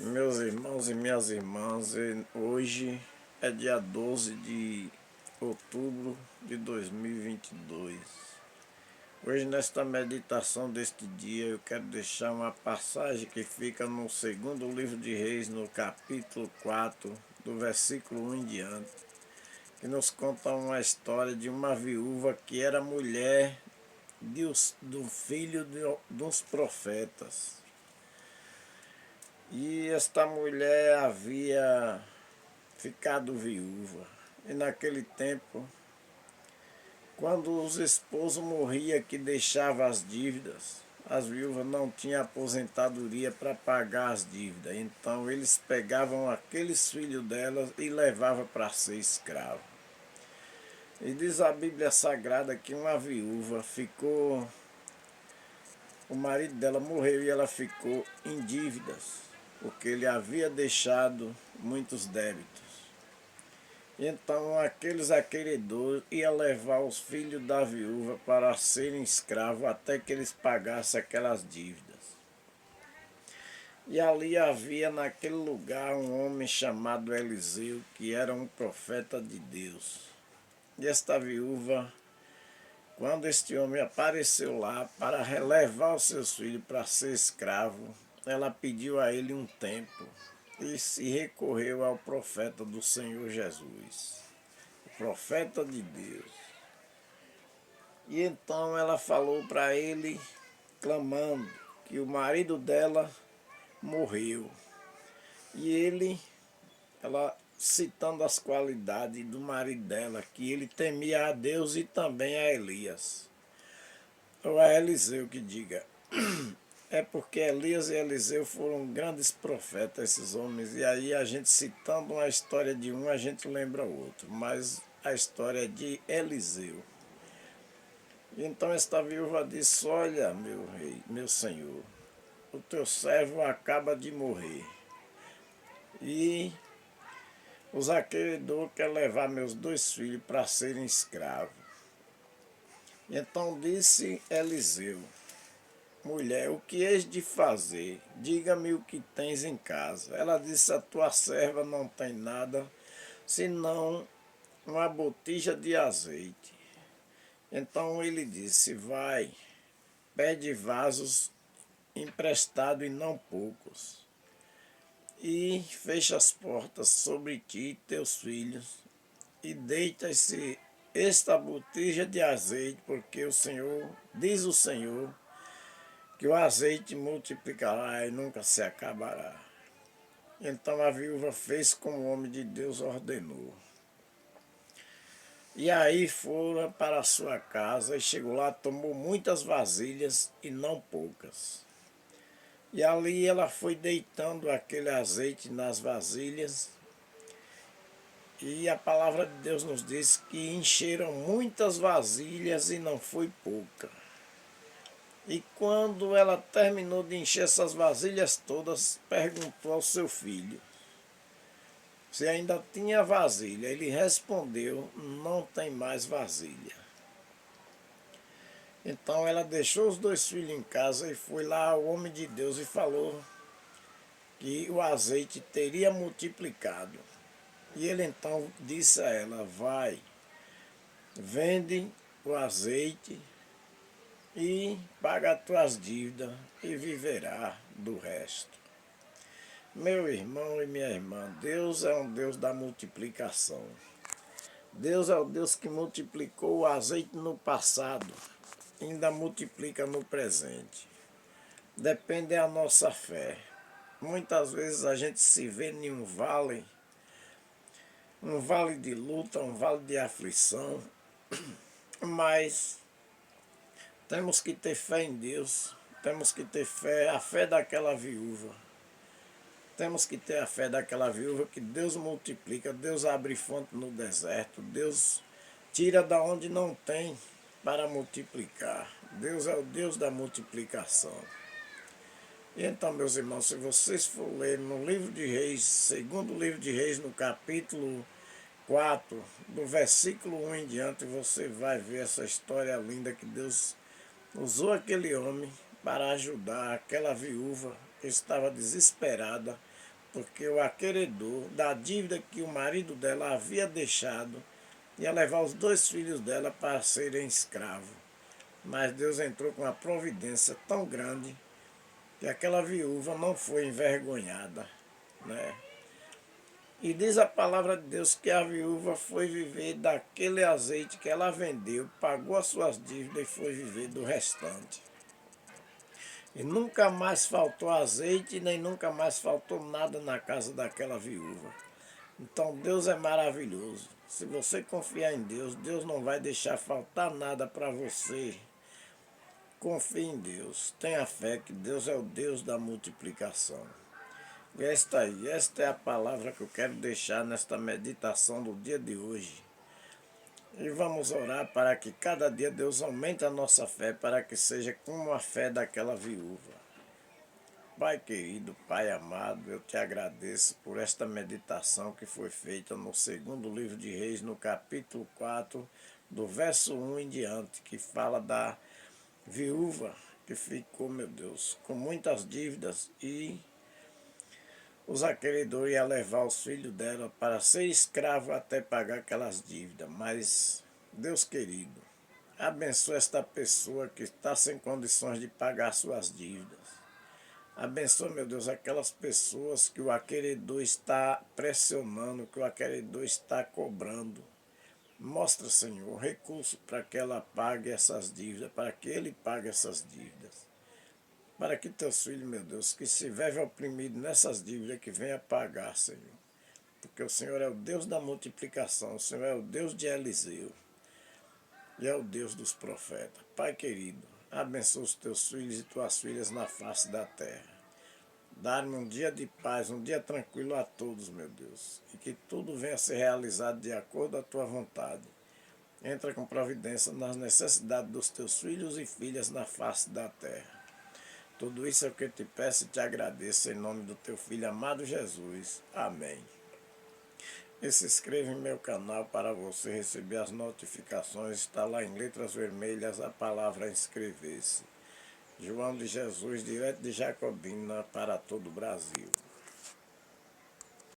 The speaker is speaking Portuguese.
Meus irmãos e minhas irmãs, hoje é dia 12 de outubro de 2022. Hoje, nesta meditação deste dia, eu quero deixar uma passagem que fica no segundo livro de Reis, no capítulo 4, do versículo 1 em diante, que nos conta uma história de uma viúva que era mulher do filho dos profetas. E esta mulher havia ficado viúva. E naquele tempo, quando os esposos morriam que deixava as dívidas, as viúvas não tinham aposentadoria para pagar as dívidas. Então eles pegavam aqueles filhos delas e levavam para ser escravo. E diz a Bíblia Sagrada que uma viúva ficou, o marido dela morreu e ela ficou em dívidas, porque ele havia deixado muitos débitos. Então aqueles acreedores iam levar os filhos da viúva para serem escravos até que eles pagassem aquelas dívidas. E ali havia naquele lugar um homem chamado Eliseu, que era um profeta de Deus. E esta viúva, quando este homem apareceu lá para levar os seus filhos para ser escravo, ela pediu a ele um tempo e se recorreu ao profeta do Senhor Jesus, o profeta de Deus. E então ela falou para ele, clamando, que o marido dela morreu. E ela citando as qualidades do marido dela, que ele temia a Deus e também a Elias. Ou a Eliseu que diga. É porque Elias e Eliseu foram grandes profetas, esses homens. E aí a gente citando uma história de um, a gente lembra o outro. Mas a história é de Eliseu. E então esta viúva disse, olha, meu rei, meu senhor, o teu servo acaba de morrer. E os acreedores querem levar meus dois filhos para serem escravos. Então disse Eliseu, mulher, o que hei de fazer? Diga-me o que tens em casa. Ela disse, a tua serva não tem nada, senão uma botija de azeite. Então ele disse, vai, pede vasos emprestados e não poucos. E fecha as portas sobre ti e teus filhos, e deita-se esta botija de azeite, porque diz o Senhor, que o azeite multiplicará e nunca se acabará. Então a viúva fez como o homem de Deus ordenou. E aí foram para a sua casa e chegou lá, tomou muitas vasilhas e não poucas. E ali ela foi deitando aquele azeite nas vasilhas. E a palavra de Deus nos diz que encheram muitas vasilhas e não foi pouca. E quando ela terminou de encher essas vasilhas todas, perguntou ao seu filho se ainda tinha vasilha. Ele respondeu, não tem mais vasilha. Então ela deixou os dois filhos em casa e foi lá ao homem de Deus e falou que o azeite teria multiplicado. E ele então disse a ela, vai, vende o azeite e paga as tuas dívidas e viverá do resto. Meu irmão e minha irmã, Deus é um Deus da multiplicação. Deus é o Deus que multiplicou o azeite no passado, ainda multiplica no presente. Depende da nossa fé. Muitas vezes a gente se vê em um vale de luta, um vale de aflição, mas temos que ter fé em Deus, temos que ter fé, a fé daquela viúva. Temos que ter a fé daquela viúva que Deus multiplica, Deus abre fonte no deserto, Deus tira da onde não tem para multiplicar. Deus é o Deus da multiplicação. E então, meus irmãos, se vocês for ler no livro de Reis, segundo livro de Reis, no capítulo 4, do versículo 1 em diante, você vai ver essa história linda que Deus usou aquele homem para ajudar aquela viúva que estava desesperada porque o acreedor da dívida que o marido dela havia deixado ia levar os 2 filhos dela para serem escravos. Mas Deus entrou com uma providência tão grande que aquela viúva não foi envergonhada, né? E diz a palavra de Deus que a viúva foi viver daquele azeite que ela vendeu, pagou as suas dívidas e foi viver do restante. E nunca mais faltou azeite, nem nunca mais faltou nada na casa daquela viúva. Então Deus é maravilhoso. Se você confiar em Deus, Deus não vai deixar faltar nada para você. Confie em Deus. Tenha fé que Deus é o Deus da multiplicação. E esta é a palavra que eu quero deixar nesta meditação do dia de hoje. E vamos orar para que cada dia Deus aumente a nossa fé, para que seja como a fé daquela viúva. Pai querido, Pai amado, eu te agradeço por esta meditação que foi feita no segundo livro de Reis, no capítulo 4, do verso 1 em diante, que fala da viúva que ficou, meu Deus, com muitas dívidas e os acreedores iam levar os filhos dela para ser escravo até pagar aquelas dívidas. Mas, Deus querido, abençoa esta pessoa que está sem condições de pagar suas dívidas. Abençoa, meu Deus, aquelas pessoas que o acreedor está pressionando, que o acreedor está cobrando. Mostra, Senhor, recurso para que ela pague essas dívidas, para que ele pague essas dívidas. Para que teus filhos, meu Deus, que se vivem oprimidos nessas dívidas, que venha pagar, Senhor. Porque o Senhor é o Deus da multiplicação, o Senhor é o Deus de Eliseu e é o Deus dos profetas. Pai querido, abençoa os teus filhos e tuas filhas na face da terra. Dá-me um dia de paz, um dia tranquilo a todos, meu Deus. E que tudo venha a ser realizado de acordo com a tua vontade. Entra com providência nas necessidades dos teus filhos e filhas na face da terra. Tudo isso é o que eu te peço e te agradeço em nome do teu filho amado Jesus. Amém. E se inscreva em meu canal para você receber as notificações. Está lá em letras vermelhas a palavra inscrever-se. João de Jesus, direto de Jacobina para todo o Brasil.